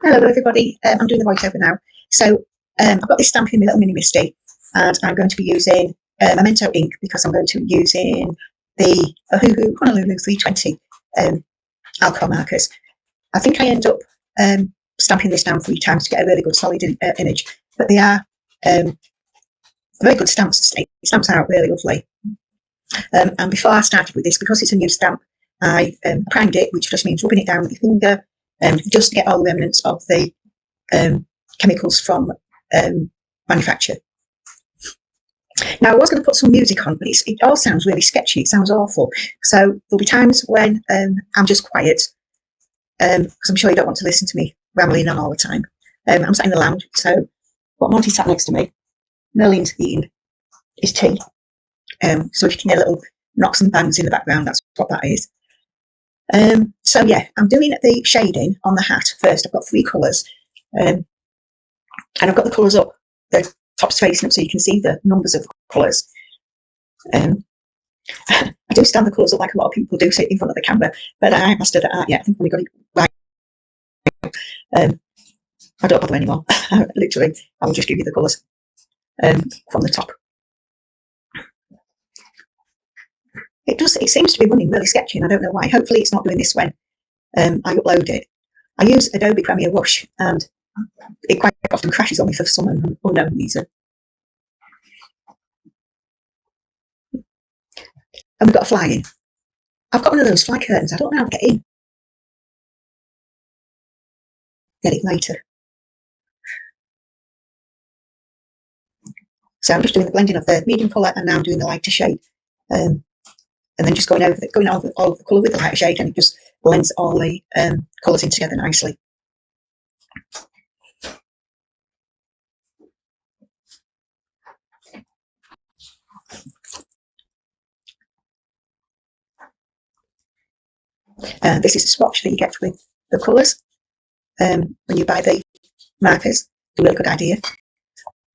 Hello everybody, I'm doing the voiceover now. So I've got this stamp in my little mini misty, and I'm going to be using Memento ink because I'm going to be using the Ohuhu Honolulu 320 alcohol markers. I think I end up stamping this down 3 times to get a really good solid image, but they are very good stamps. It stamps out really lovely. And before I started with this, because it's a new stamp, I primed it, which just means rubbing it down with your finger, just to get all the remnants of the chemicals from manufacture. Now, I was going to put some music on, but it all sounds really sketchy. It sounds awful. So there'll be times when I'm just quiet, because I'm sure you don't want to listen to me rambling on all the time. I'm sat in the lounge, so got Monty sat next to me. Merlin's eating his tea. So if you can hear little knocks and bangs in the background, that's what that is. So yeah, I'm doing the shading on the hat first. I've got 3 colours, and I've got the colours up, the top's facing up so you can see the numbers of the colours. I do stand the colours up like a lot of people do, sit in front of the camera, but I haven't mastered that art yet. I think I've only got it right. I don't bother anymore. Literally, I will just give you the colours from the top. It seems to be running really sketchy, and I don't know why. Hopefully it's not doing this when I upload it. I use Adobe Premiere Rush, and it quite often crashes on me for some unknown reason. And we've got a fly in. I've got one of those fly curtains. I don't know how to get in. Get it later. So I'm just doing the blending of the medium colour, and now I'm doing the lighter shade. And then just going over all of the colour with the lighter shade, and it just blends all the colours in together nicely. This is a swatch that you get with the colours when you buy the markers. It's a really good idea.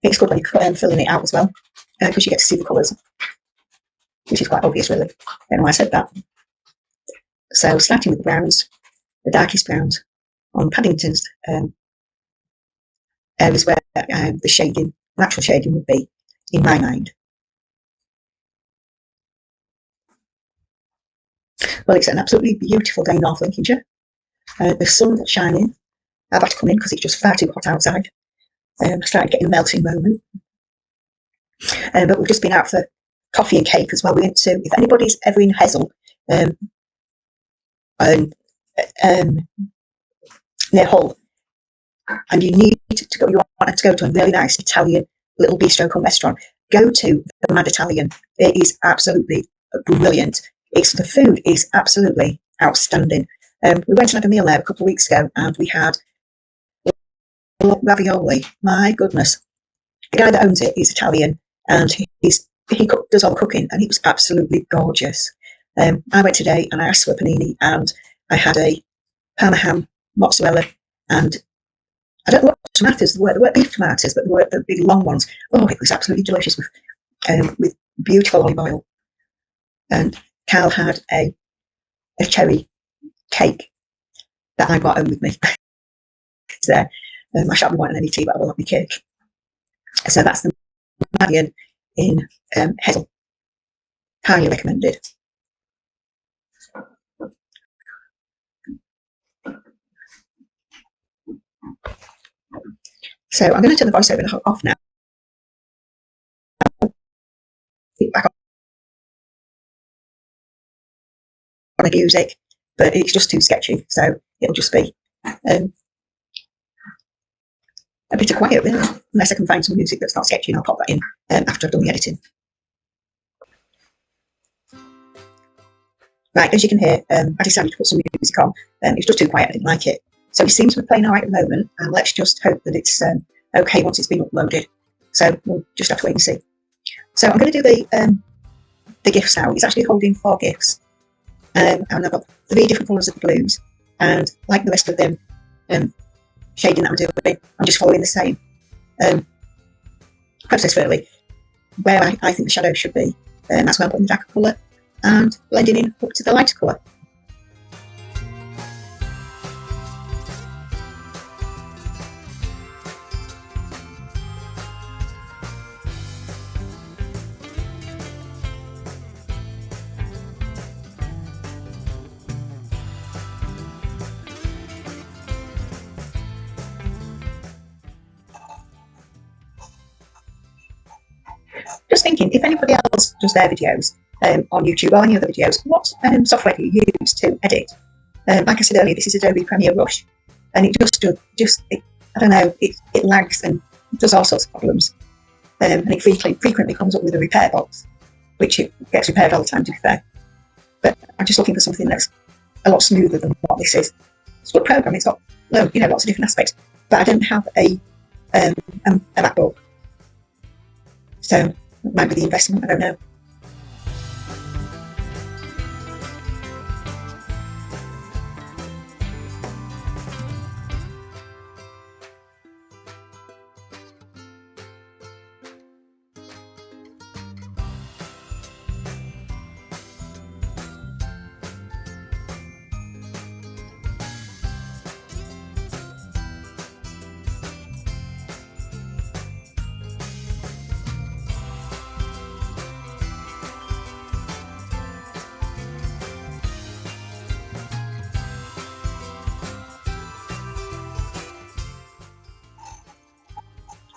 It's good when you're filling it out as well, because you get to see the colours, which is quite obvious really. I don't know why I said that. So starting with the browns, the darkest browns on Paddington's areas where the shading, natural shading would be, in my mind. Well, it's an absolutely beautiful day in North Lincolnshire. The sun's shining. I've had to come in because it's just far too hot outside. I started getting a melting moment. But we've just been out for coffee and cake as well. We went to, if anybody's ever in Hazel, near Hull, and you need to go, you wanted to go to a really nice Italian little bistro come restaurant, go to the Mad Italian. It is absolutely brilliant. The food is absolutely outstanding. We went and had a meal there a couple of weeks ago, and we had ravioli. My goodness, the guy that owns it is Italian, and he does all the cooking, and it was absolutely gorgeous. I went today and I asked for a panini, and I had a Parma ham, mozzarella, and I don't know what tomatoes there were. There weren't beef tomatoes, but there were the big long ones. Oh, it was absolutely delicious with beautiful olive oil. And Carl had a cherry cake that I brought home with me. It's there. I shan't be wanting any tea, but I will have my cake. So that's the Madian in Hazel. Highly recommended. So I'm going to turn the voiceover off now. Back on the music, but it's just too sketchy, so it'll just be a bit of quiet, really, unless I can find some music that's not sketchy, and I'll pop that in after I've done the editing. Right, as you can hear, I decided to put some music on. It was just too quiet, I didn't like it. So it seems to be playing all right at the moment, and let's just hope that it's okay once it's been uploaded. So we'll just have to wait and see. So I'm going to do the gifts now. It's actually holding 4 gifts. And I've got 3 different colours of blues, and like the rest of them shading that I'm doing, I'm just following the same process really, where I think the shadow should be. That's where I'm putting the darker colour and blending in up to the lighter colour. thinking, if anybody else does their videos on YouTube or any other videos, what software do you use to edit? Like I said earlier, this is Adobe Premiere Rush, and it I don't know, it lags and does all sorts of problems. And it frequently comes up with a repair box, which it gets repaired all the time, to be fair. But I'm just looking for something that's a lot smoother than what this is. It's a good program. It's got lots of different aspects, but I don't have a MacBook, so it might be the investment. I don't know.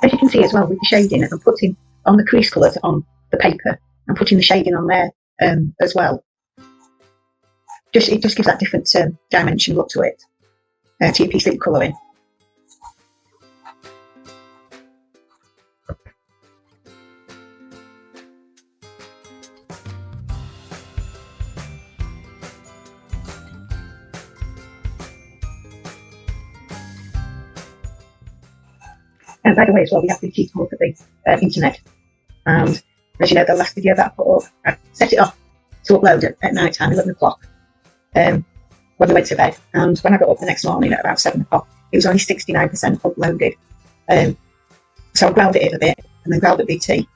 As you can see as well with the shading, I'm putting on the crease colours on the paper, I'm putting the shading on there as well. It just gives that different dimension look to it, to your piece that you're colouring. And by the way, as well, we have been keeping up at the internet. And as you know, the last video that I put up, I set it off to upload at night time, 11 o'clock, when we went to bed. And when I got up the next morning at about 7 o'clock, it was only 69% uploaded. So I growled it a bit, and then growled at BT.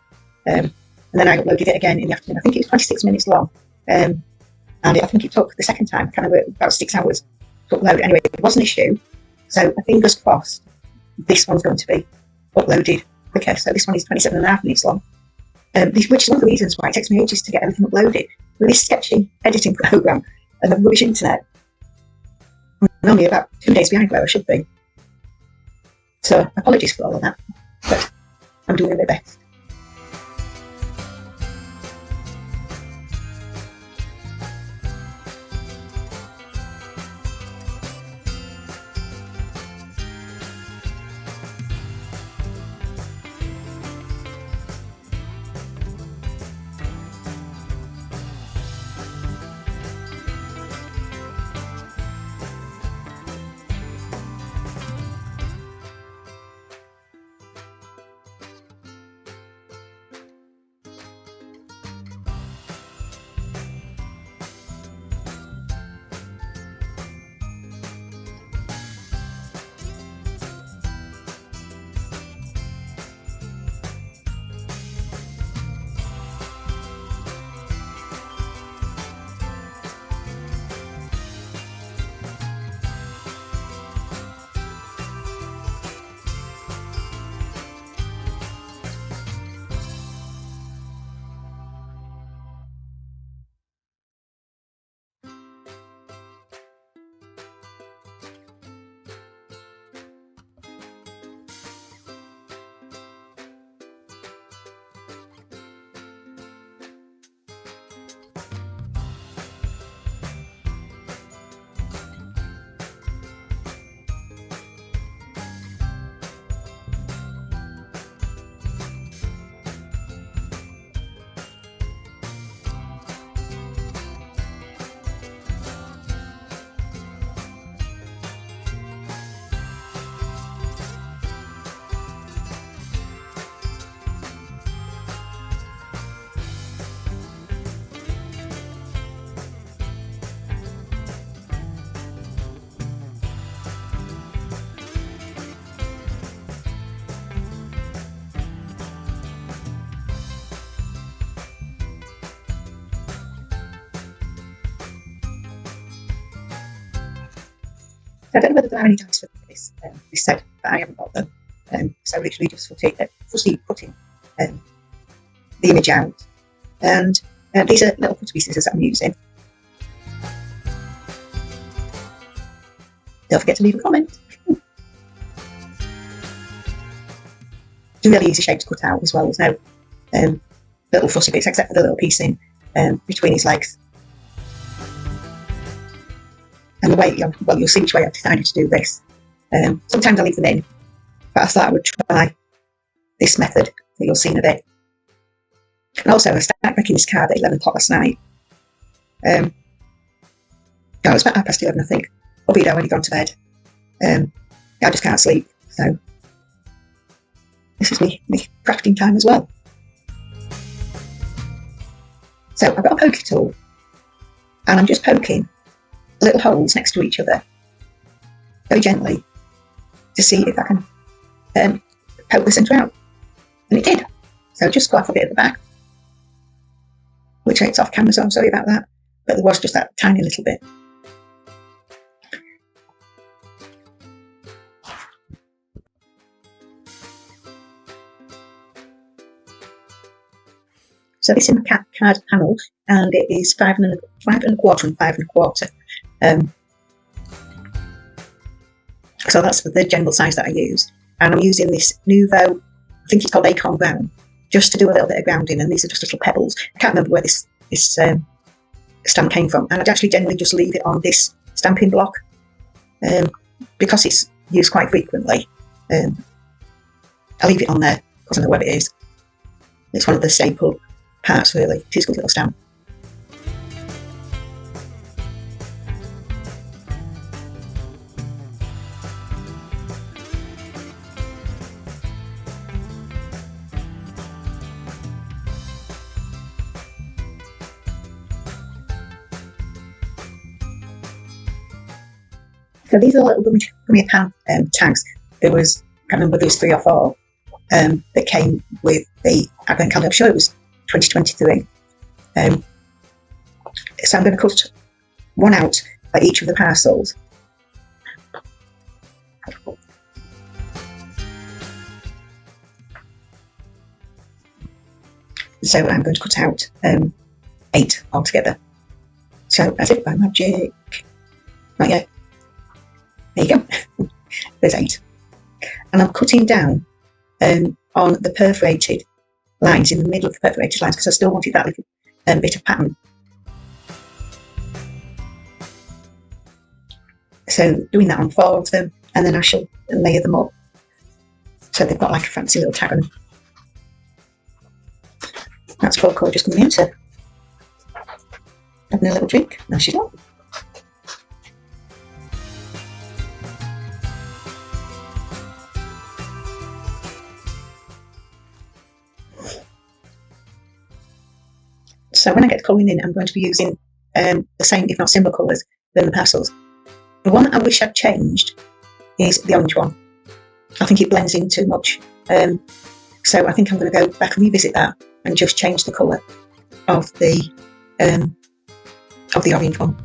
And then I uploaded it again in the afternoon. I think it was 26 minutes long. And I think it took the second time, about 6 hours to upload. Anyway, it was an issue. So fingers crossed, this one's going to be uploaded quicker. So this one is 27.5 minutes long, which is one of the reasons why it takes me ages to get everything uploaded. With this sketchy editing program and the rubbish internet, I'm only about 2 days behind where I should be. So apologies for all of that, but I'm doing my best. So I don't know whether there are any dice for this set, but I haven't got them. So literally just putting the image out. And these are little cutter scissors that I'm using. Don't forget to leave a comment. It's a really easy shape to cut out as well. There's little fussy bits, except for the little piece in between his legs. And the way, well, you'll see which way I've decided to do this. Sometimes I leave them in, but I thought I would try this method that you'll see in a bit. And also, I started making this card at 11 o'clock last night. It was about 11:30, I think. Hubby had already gone to bed. I just can't sleep, so this is me crafting time as well. So I've got a pokey tool, and I'm just poking little holes next to each other, very gently, to see if I can poke the centre out. And it did. So just got off a bit at the back, which it's off camera, so I'm sorry about that. But there was just that tiny little bit. So this is my card panel, and it is 5 1/4 and 5 1/4. So that's the general size that I use. And I'm using this Nouveau, I think it's called Acorn Brown, just to do a little bit of grounding. And these are just little pebbles. I can't remember where this stamp came from. And I'd actually generally just leave it on this stamping block because it's used quite frequently. I leave it on there because I know where it is. It's one of the staple parts, really. It is a good little stamp. So these are little gummy pan tags. There was, I can't remember, there was 3 or 4 that came with the advent calendar. I'm sure it was 2023. So I'm going to cut one out by each of the parcels. So I'm going to cut out 8 altogether. So as if by magic, not yet. There you go. There's 8. And I'm cutting down on the perforated lines, in the middle of the perforated lines, because I still wanted that little bit of pattern. So doing that on 4 of them, and then I shall layer them up so they've got like a fancy little tag on them. That's Coco just coming in to having a little drink. There she's not. So when I get the colouring in, I'm going to be using the same, if not similar colours than the parcels. The one I wish I'd changed is the orange one. I think it blends in too much. So I think I'm going to go back and revisit that and just change the colour of the orange one.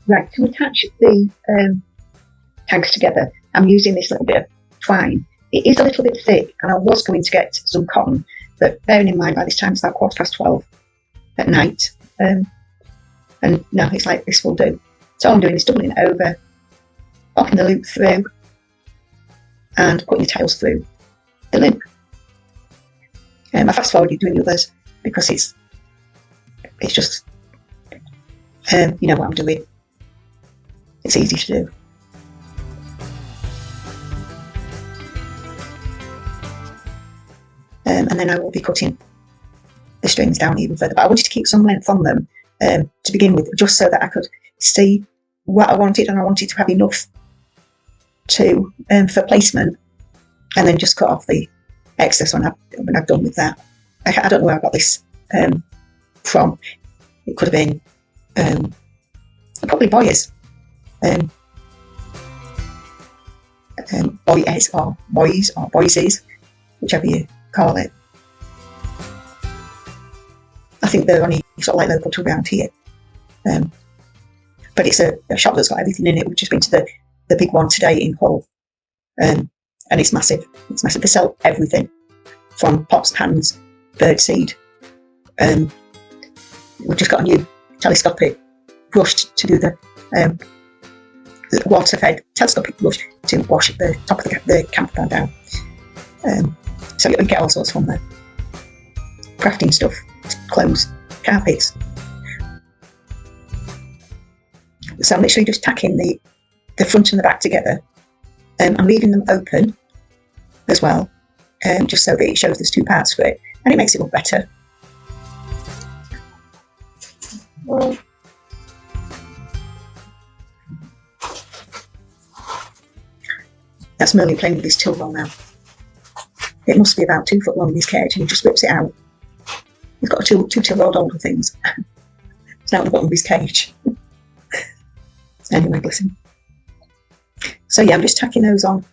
Right, to attach the tags together, I'm using this little bit of twine. It is a little bit thick, and I was going to get some cotton, but bearing in mind by this time it's about 12:15 at night, and no, it's like this will do. So all I'm doing is doubling it over, popping the loop through, and putting the tails through the loop. I fast forwarded doing the others because it's just, you know what I'm doing. It's easy to do. And then I will be cutting the strings down even further. But I wanted to keep some length on them to begin with, just so that I could see what I wanted, and I wanted to have enough to for placement, and then just cut off the excess when I've done with that. I don't know where I got this from. It could have been probably boys, boys or boyses, whichever you call it. I think they're only sort of like local to around here. But it's a shop that's got everything in it. We've just been to the big one today in Hull. And it's massive. It's massive. They sell everything from pots, pans, birdseed. We've just got a new telescopic brush to do the water-fed telescopic brush to wash the top of the camper van down. So you get all sorts from there. Crafting stuff, clothes, carpets. So I'm literally just tacking the front and the back together. I'm leaving them open as well, just so that it shows there's two parts for it, and it makes it look better. That's Merlin playing with his till roll now. It must be about 2 foot long in his cage, and he just whips it out. He's got two till rolled older things. It's now at the bottom of his cage. Anyway, bless him. So yeah, I'm just tacking those on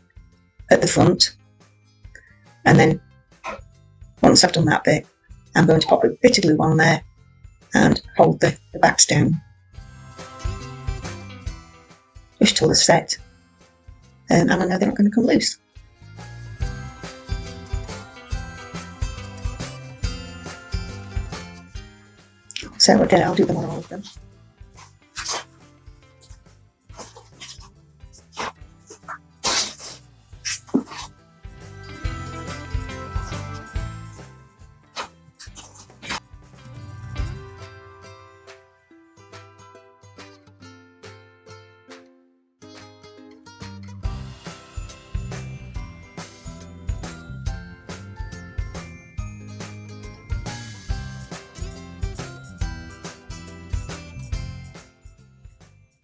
at the front, and then once I've done that bit, I'm going to pop a bit of glue on there and hold the backs down just till they're set, and I know they're not going to come loose. So again, I'll do them on all of them.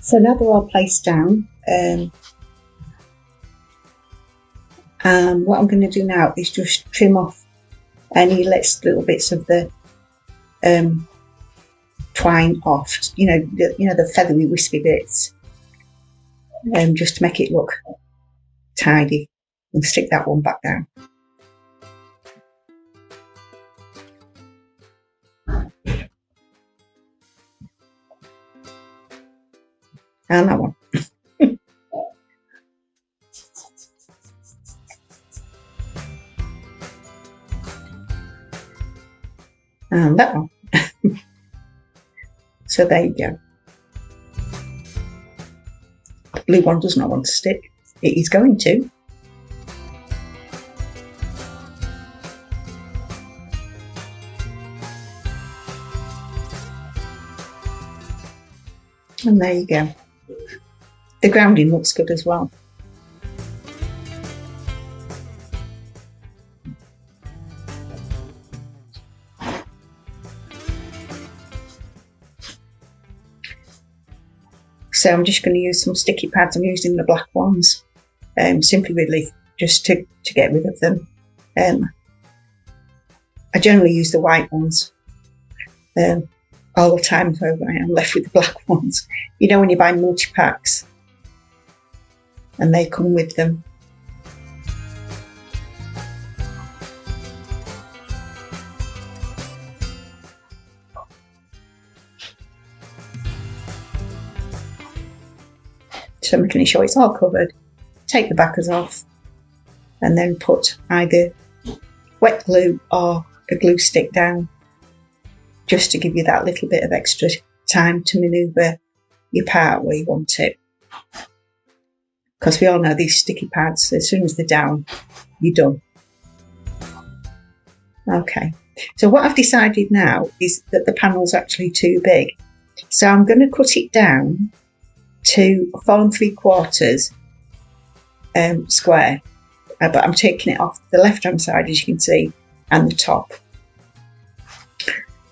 So now they're all placed down, and what I'm going to do now is just trim off any little bits of the twine off, the feathery wispy bits, just to make it look tidy, and stick that one back down. And that one. And that one. So there you go. The blue one does not want to stick. It is going to. And there you go. The grounding looks good as well. So I'm just going to use some sticky pads. I'm using the black ones, simply really just to get rid of them. I generally use the white ones all the time, so I am left with the black ones. You know when you buy multi-packs and they come with them. So I'm making sure it's all covered. Take the backers off and then put either wet glue or a glue stick down, just to give you that little bit of extra time to manoeuvre your part where you want it. Because we all know these sticky pads, as soon as they're down, you're done. Okay, so what I've decided now is that the panel's actually too big. So I'm going to cut it down to 4 3/4 square. But I'm taking it off the left-hand side, as you can see, and the top.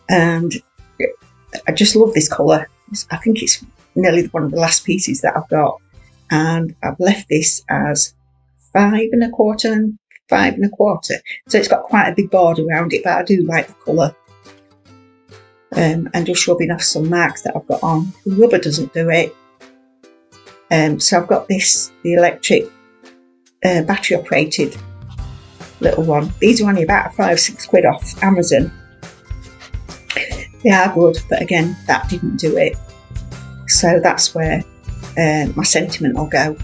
And I just love this colour. I think it's nearly one of the last pieces that I've got. And I've left this as 5 1/4 and 5 1/4. So it's got quite a big border around it, but I do like the colour. and just rubbing off some marks that I've got on. The rubber doesn't do it. So I've got the electric battery operated little one. These are only about £5-6 off Amazon. They are good, but again, that didn't do it. So that's where my sentiment will go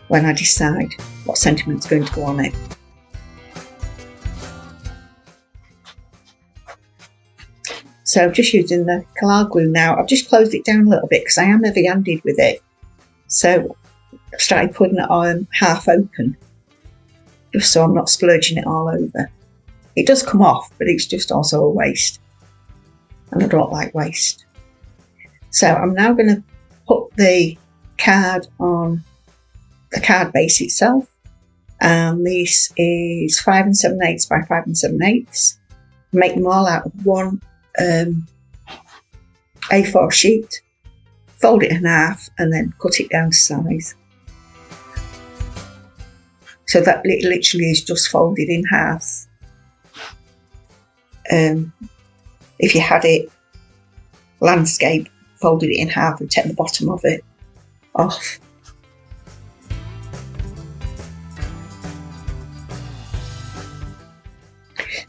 when I decide what sentiment's going to go on it. So just using the Collall glue now. I've just closed it down a little bit because I am heavy-handed with it. So I've started putting it on half open, just so I'm not splurging it all over. It does come off, but it's just also a waste. And I don't like waste. So I'm now going to put the card on the card base itself. And this is 5 7/8 by 5 7/8. Make them all out of one A4 sheet. Fold it in half and then cut it down to size. So that literally is just folded in half. If you had it landscape, folded it in half and take the bottom of it off.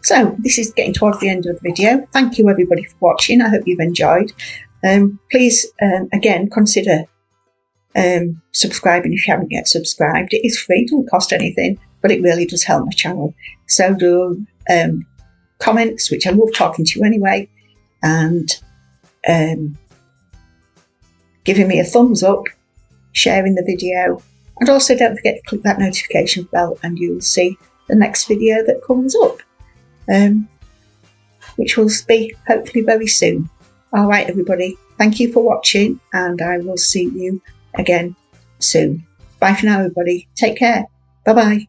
So this is getting towards the end of the video. Thank you everybody for watching. I hope you've enjoyed. Please again consider subscribing if you haven't yet subscribed. It is free, it doesn't cost anything, but it really does help my channel. So do comments, which I love talking to you anyway, and giving me a thumbs up, sharing the video, and also don't forget to click that notification bell and you'll see the next video that comes up, which will be hopefully very soon. All right everybody, thank you for watching and I will see you again soon. Bye for now everybody, take care, bye bye.